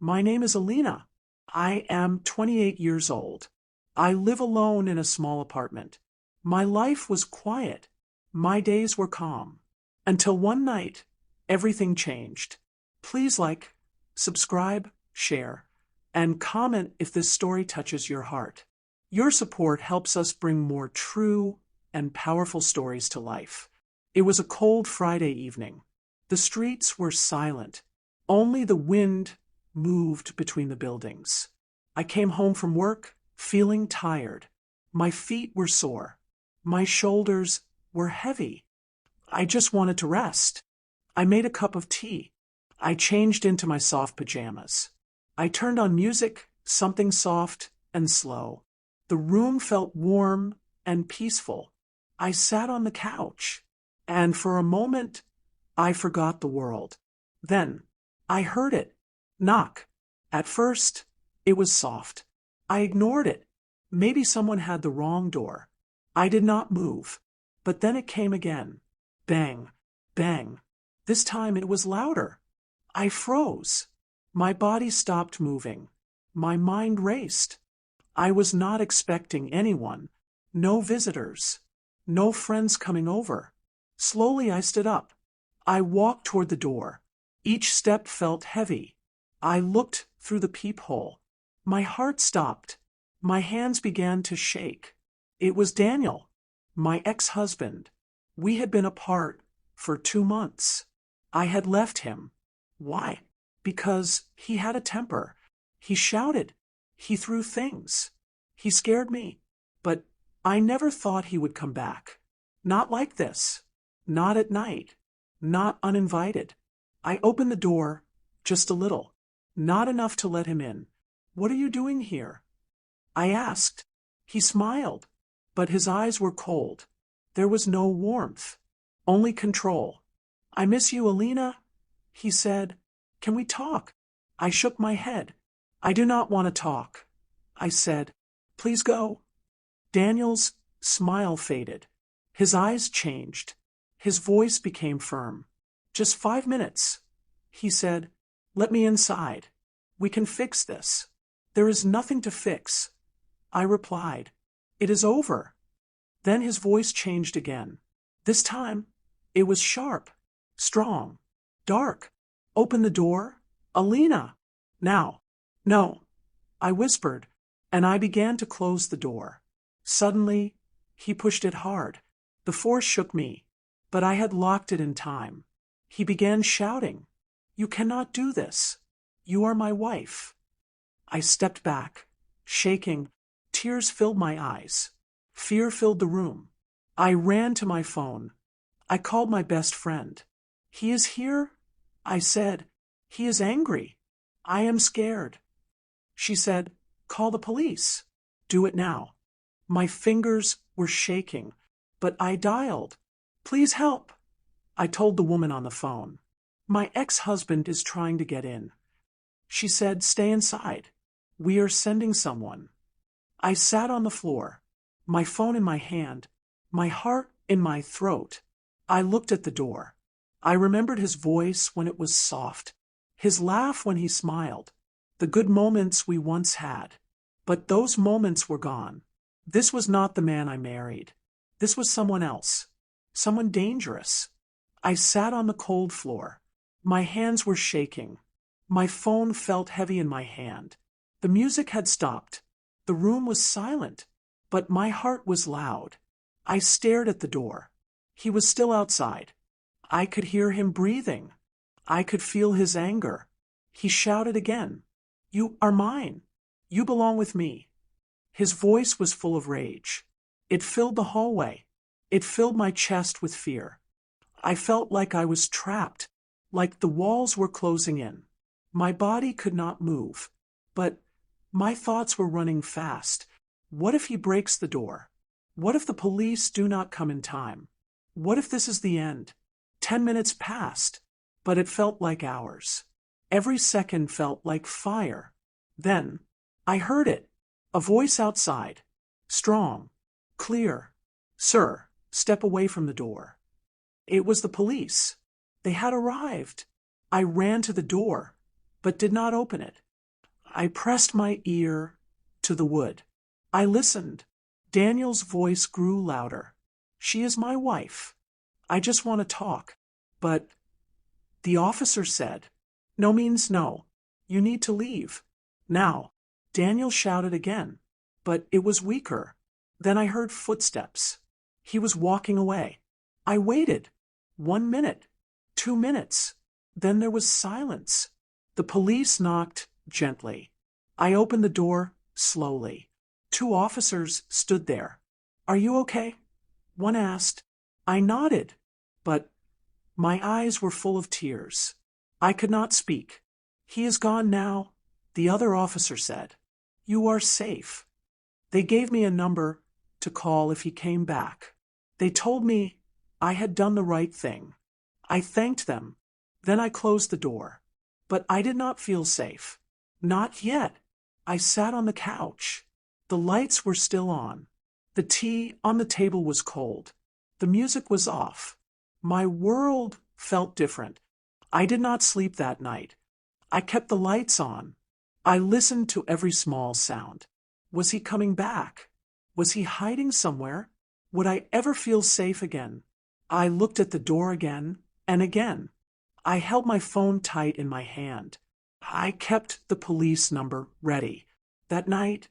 My name is Elina. I am 28 years old. I live alone in a small apartment. My life was quiet. My days were calm. Until one night, everything changed. Please like, subscribe, share, and comment if this story touches your heart. Your support helps us bring more true and powerful stories to life. It was a cold Friday evening. The streets were silent. Only the wind moved between the buildings. I came home from work, feeling tired. My feet were sore. My shoulders were heavy. I just wanted to rest. I made a cup of tea. I changed into my soft pajamas. I turned on music, something soft and slow. The room felt warm and peaceful. I sat on the couch, and for a moment, I forgot the world. Then, I heard it. Knock. At first, it was soft. I ignored it. Maybe someone had the wrong door. I did not move. But then it came again. Bang. Bang. This time it was louder. I froze. My body stopped moving. My mind raced. I was not expecting anyone. No visitors. No friends coming over. Slowly I stood up. I walked toward the door. Each step felt heavy. I looked through the peephole. My heart stopped. My hands began to shake. It was Daniel, my ex-husband. We had been apart for 2 months. I had left him. Why? Because he had a temper. He shouted. He threw things. He scared me. But I never thought he would come back. Not like this. Not at night. Not uninvited. I opened the door, just a little. Not enough to let him in. "What are you doing here?" I asked. He smiled, but his eyes were cold. There was no warmth, only control. "I miss you, Elina," he said. "Can we talk?" I shook my head. "I do not want to talk," I said. "Please go." Daniel's smile faded. His eyes changed. His voice became firm. "Just 5 minutes," he said. "Let me inside. We can fix this." "There is nothing to fix," I replied. "It is over." Then his voice changed again. This time, it was sharp, strong, dark. "Open the door, Elina. Now." "No," I whispered, and I began to close the door. Suddenly, he pushed it hard. The force shook me, but I had locked it in time. He began shouting, "You cannot do this. You are my wife." I stepped back, shaking. Tears filled my eyes. Fear filled the room. I ran to my phone. I called my best friend. "He is here," I said. "He is angry. I am scared." She said, "Call the police. Do it now." My fingers were shaking, but I dialed. "Please help," I told the woman on the phone. "My ex-husband is trying to get in." She said, "Stay inside. We are sending someone." I sat on the floor, my phone in my hand, my heart in my throat. I looked at the door. I remembered his voice when it was soft, his laugh when he smiled, the good moments we once had. But those moments were gone. This was not the man I married. This was someone else, someone dangerous. I sat on the cold floor. My hands were shaking. My phone felt heavy in my hand. The music had stopped. The room was silent, but my heart was loud. I stared at the door. He was still outside. I could hear him breathing. I could feel his anger. He shouted again, "You are mine. You belong with me." His voice was full of rage. It filled the hallway. It filled my chest with fear. I felt like I was trapped, like the walls were closing in. My body could not move, but my thoughts were running fast. What if he breaks the door? What if the police do not come in time? What if this is the end? 10 minutes passed, but it felt like hours. Every second felt like fire. Then, I heard it. A voice outside. Strong. Clear. "Sir, step away from the door." It was the police. They had arrived. I ran to the door, but did not open it. I pressed my ear to the wood. I listened. Daniel's voice grew louder. She is my wife. I just want to talk. But the officer said, no means no. You need to leave. Now, Daniel shouted again, but it was weaker. Then I heard footsteps. He was walking away. I waited. 1 minute, 2 minutes. Then there was silence. The police knocked gently. I opened the door slowly. 2 officers stood there. Are you okay? One asked. I nodded, but my eyes were full of tears. I could not speak. He is gone now, the other officer said. You are safe. They gave me a number to call if he came back. They told me I had done the right thing. I thanked them. Then I closed the door. But I did not feel safe. Not yet. I sat on the couch. The lights were still on. The tea on the table was cold. The music was off. My world felt different. I did not sleep that night. I kept the lights on. I listened to every small sound. Was he coming back? Was he hiding somewhere? Would I ever feel safe again? I looked at the door again and again. I held my phone tight in my hand. I kept the police number ready. That night,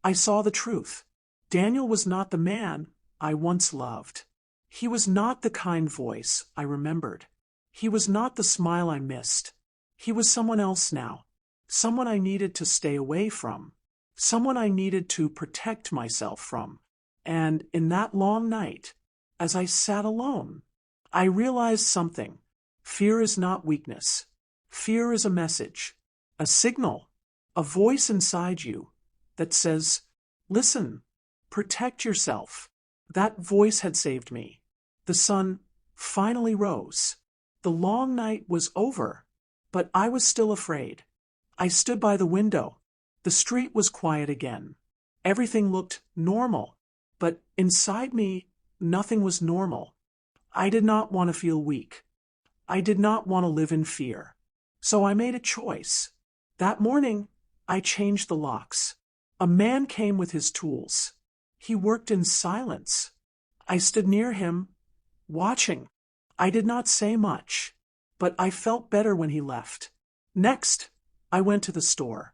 I saw the truth. Daniel was not the man I once loved. He was not the kind voice I remembered. He was not the smile I missed. He was someone else now. Someone I needed to stay away from. Someone I needed to protect myself from. And in that long night, as I sat alone, I realized something. Fear is not weakness. Fear is a message, a signal, a voice inside you that says, listen, protect yourself. That voice had saved me. The sun finally rose. The long night was over, but I was still afraid. I stood by the window. The street was quiet again. Everything looked normal, but inside me, nothing was normal. I did not want to feel weak. I did not want to live in fear. So I made a choice. That morning, I changed the locks. A man came with his tools. He worked in silence. I stood near him, watching. I did not say much, but I felt better when he left. Next, I went to the store.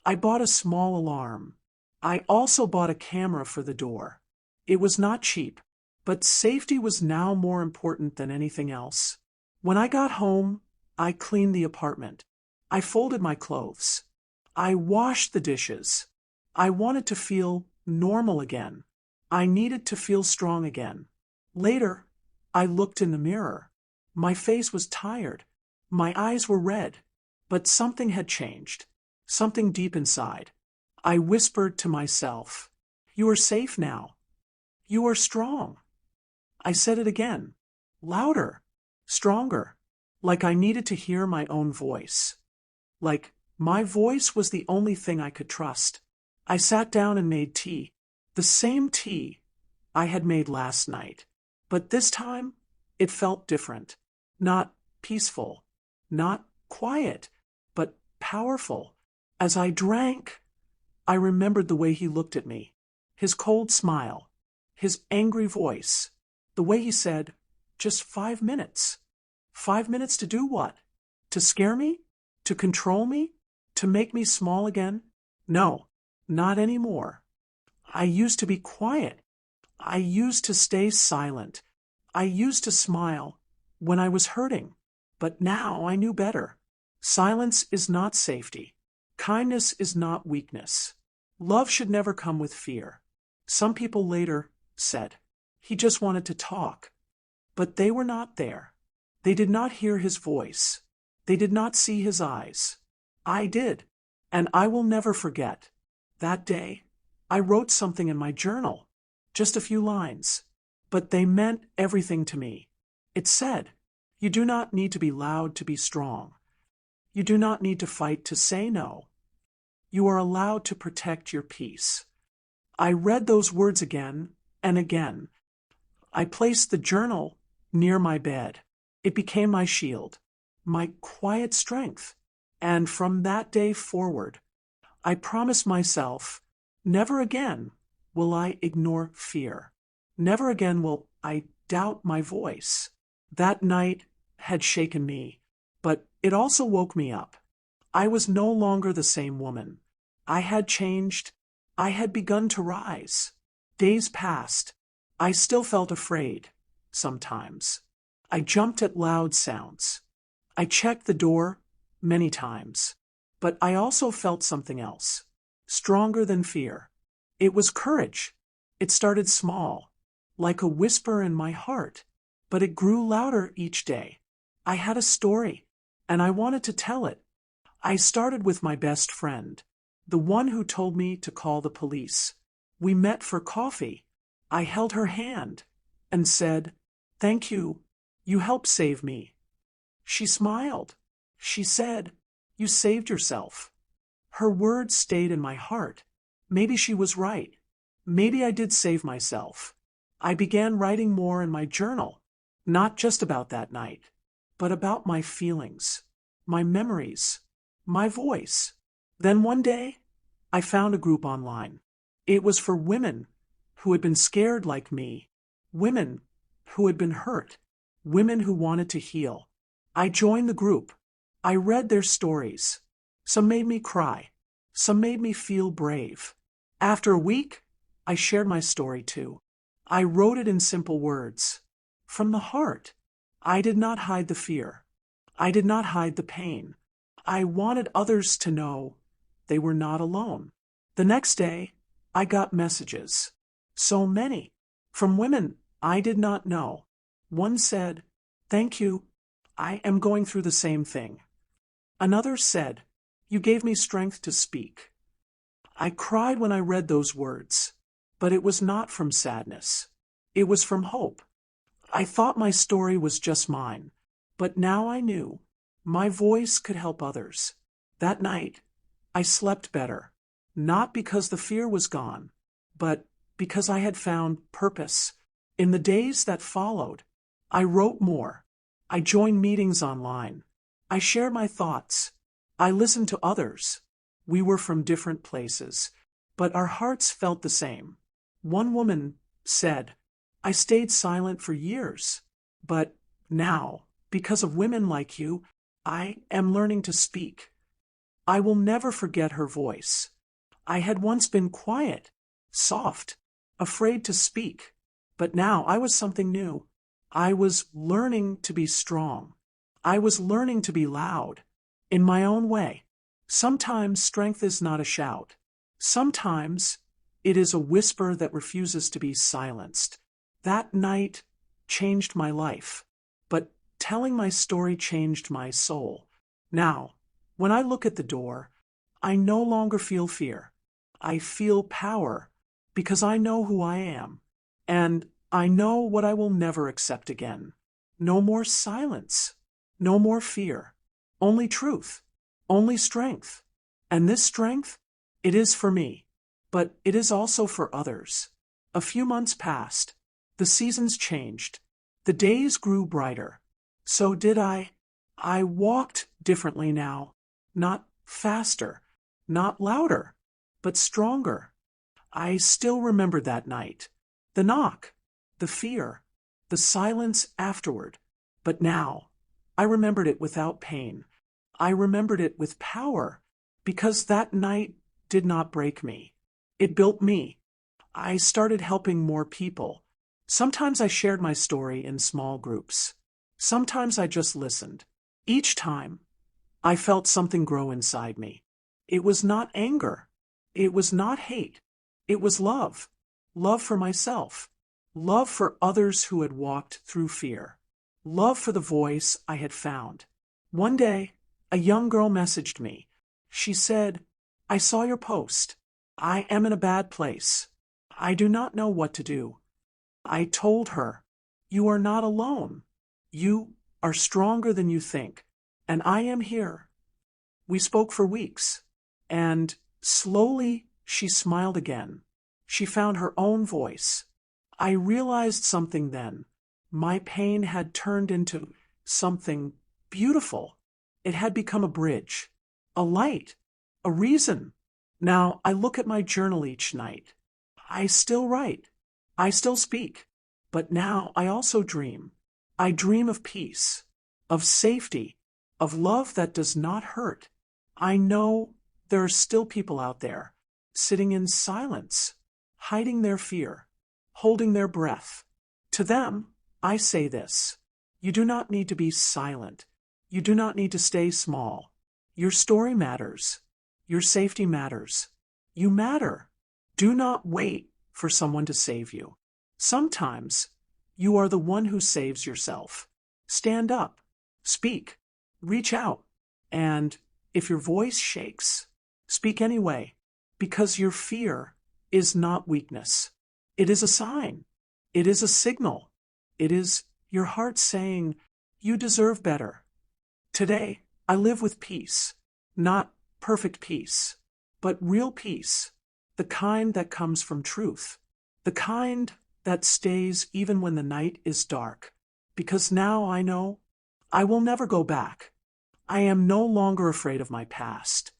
I bought a small alarm. I also bought a camera for the door. It was not cheap, but safety was now more important than anything else. When I got home, I cleaned the apartment. I folded my clothes. I washed the dishes. I wanted to feel normal again. I needed to feel strong again. Later, I looked in the mirror. My face was tired. My eyes were red. But something had changed. Something deep inside. I whispered to myself, you are safe now. You are strong. I said it again, louder, stronger, like I needed to hear my own voice. Like my voice was the only thing I could trust. I sat down and made tea. The same tea I had made last night. But this time, it felt different. Not peaceful, not quiet, but powerful. As I drank, I remembered the way he looked at me, his cold smile, his angry voice, the way he said, just 5 minutes. 5 minutes to do what? To scare me? To control me? To make me small again? No, not anymore. I used to be quiet. I used to stay silent. I used to smile when I was hurting. But now I knew better. Silence is not safety. Kindness is not weakness. Love should never come with fear. Some people later said, he just wanted to talk. But they were not there. They did not hear his voice. They did not see his eyes. I did, and I will never forget. That day, I wrote something in my journal, just a few lines, but they meant everything to me. It said, you do not need to be loud to be strong. You do not need to fight to say no. You are allowed to protect your peace. I read those words again and again. I placed the journal near my bed. It became my shield, my quiet strength. And from that day forward, I promised myself, never again will I ignore fear. Never again will I doubt my voice. That night had shaken me, but it also woke me up. I was no longer the same woman. I had changed. I had begun to rise. Days passed. I still felt afraid, sometimes. I jumped at loud sounds. I checked the door many times. But I also felt something else, stronger than fear. It was courage. It started small, like a whisper in my heart, but it grew louder each day. I had a story, and I wanted to tell it. I started with my best friend, the one who told me to call the police. We met for coffee. I held her hand and said, "Thank you. You helped save me." She smiled. She said, "You saved yourself." Her words stayed in my heart. Maybe she was right. Maybe I did save myself. I began writing more in my journal, not just about that night, but about my feelings, my memories, my voice. Then one day, I found a group online. It was for women who had been scared like me, women who had been hurt, women who wanted to heal. I joined the group. I read their stories. Some made me cry. Some made me feel brave. After a week, I shared my story too. I wrote it in simple words. From the heart. I did not hide the fear. I did not hide the pain. I wanted others to know they were not alone. The next day, I got messages. So many. From women I did not know. One said, "Thank you. I am going through the same thing." Another said, "You gave me strength to speak." I cried when I read those words, but it was not from sadness. It was from hope. I thought my story was just mine, but now I knew my voice could help others. That night, I slept better, not because the fear was gone, but because I had found purpose. In the days that followed, I wrote more. I joined meetings online. I shared my thoughts. I listened to others. We were from different places, but our hearts felt the same. One woman said, "I stayed silent for years, but now, because of women like you, I am learning to speak." I will never forget her voice. I had once been quiet, soft, afraid to speak, but now I was something new. I was learning to be strong. I was learning to be loud, in my own way. Sometimes strength is not a shout. Sometimes it is a whisper that refuses to be silenced. That night changed my life, but telling my story changed my soul. Now, when I look at the door, I no longer feel fear. I feel power, because I know who I am, and I know what I will never accept again. No more silence, no more fear, only truth, only strength. And this strength, it is for me, but it is also for others. A few months passed. The seasons changed. The days grew brighter. So did I. I walked differently now. Not faster, not louder, but stronger. I still remember that night. The knock, the fear, the silence afterward. But now, I remembered it without pain. I remembered it with power, because that night did not break me. It built me. I started helping more people. Sometimes I shared my story in small groups. Sometimes I just listened. Each time, I felt something grow inside me. It was not anger. It was not hate. It was love. Love for myself. Love for others who had walked through fear. Love for the voice I had found. One day, a young girl messaged me. She said, "I saw your post. I am in a bad place. I do not know what to do." I told her, "You are not alone. You are stronger than you think, and I am here." We spoke for weeks, and slowly she smiled again. She found her own voice. I realized something then. My pain had turned into something beautiful. It had become a bridge, a light, a reason Now I look at my journal each night. I still write. I still speak. But now I also dream. I dream of peace, of safety, of love that does not hurt. I know there are still people out there, sitting in silence, hiding their fear, holding their breath. To them, I say this: you do not need to be silent. You do not need to stay small. Your story matters. Your safety matters. You matter. Do not wait for someone to save you. Sometimes, you are the one who saves yourself. Stand up. Speak. Reach out. And if your voice shakes, speak anyway, because your fear is not weakness. It is a sign. It is a signal. It is your heart saying, you deserve better. Today, I live with peace. Not perfect peace, but real peace. The kind that comes from truth. The kind that stays even when the night is dark. Because now I know I will never go back. I am no longer afraid of my past.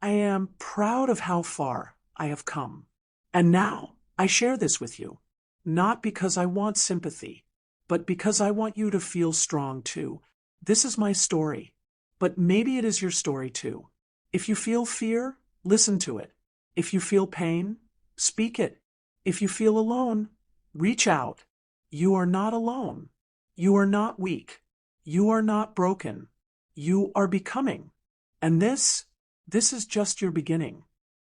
I am proud of how far I have come. And now I share this with you, not because I want sympathy, but because I want you to feel strong too. This is my story, but maybe it is your story too. If you feel fear, listen to it. If you feel pain, speak it. If you feel alone, reach out. You are not alone. You are not weak. You are not broken. You are becoming. And this is just your beginning.